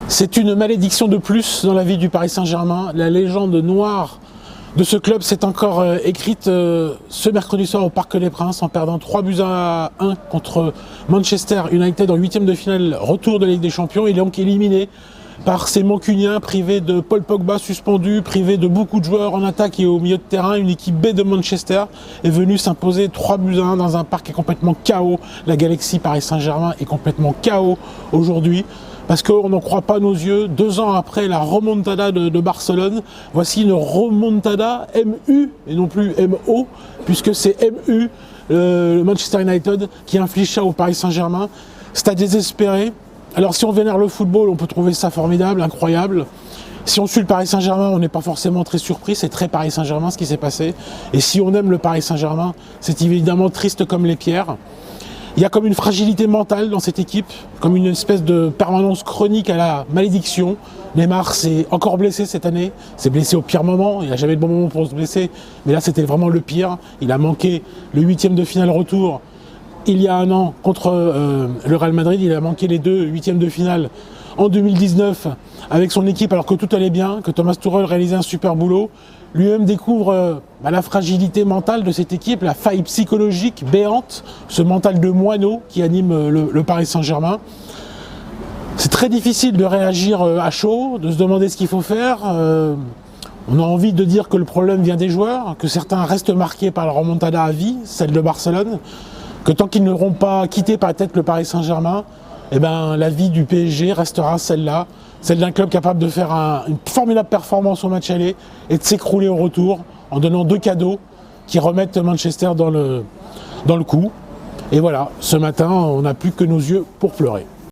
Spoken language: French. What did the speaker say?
C'est une malédiction de plus dans la vie du Paris Saint-Germain. La légende noire de ce club s'est encore écrite ce mercredi soir au Parc des Princes en perdant 3-1 contre Manchester United en 8e de finale retour de la Ligue des Champions. Il est donc éliminé par ses Mancuniens, privé de Paul Pogba suspendu, privé de beaucoup de joueurs en attaque et au milieu de terrain. Une équipe B de Manchester est venue s'imposer 3-1 dans un parc qui est complètement chaos. La galaxie Paris Saint-Germain est complètement chaos aujourd'hui. Parce qu'on n'en croit pas nos yeux, 2 ans après la remontada de Barcelone, voici une remontada MU et non plus MO, puisque c'est MU, le Manchester United, qui inflige ça au Paris Saint-Germain. C'est à désespérer. Alors si on vénère le football, on peut trouver ça formidable, incroyable. Si on suit le Paris Saint-Germain, on n'est pas forcément très surpris, c'est très Paris Saint-Germain ce qui s'est passé. Et si on aime le Paris Saint-Germain, c'est évidemment triste comme les pierres. Il y a comme une fragilité mentale dans cette équipe, comme une espèce de permanence chronique à la malédiction. Neymar s'est encore blessé cette année, s'est blessé au pire moment, il n'y a jamais de bon moment pour se blesser, mais là c'était vraiment le pire. Il a manqué le 8e de finale retour il y a 1 an contre le Real Madrid, il a manqué les 2 8e de finale en 2019 avec son équipe alors que tout allait bien, que Thomas Tuchel réalisait un super boulot. Lui-même découvre la fragilité mentale de cette équipe, la faille psychologique béante, ce mental de moineau qui anime le Paris Saint-Germain. C'est très difficile de réagir à chaud, de se demander ce qu'il faut faire. On a envie de dire que le problème vient des joueurs, que certains restent marqués par la remontada à vie, celle de Barcelone, que tant qu'ils n'auront pas quitté par la tête le Paris Saint-Germain, eh ben, la vie du PSG restera celle-là, celle d'un club capable de faire une formidable performance au match aller et de s'écrouler au retour en donnant 2 cadeaux qui remettent Manchester dans le coup. Et voilà, ce matin, on n'a plus que nos yeux pour pleurer.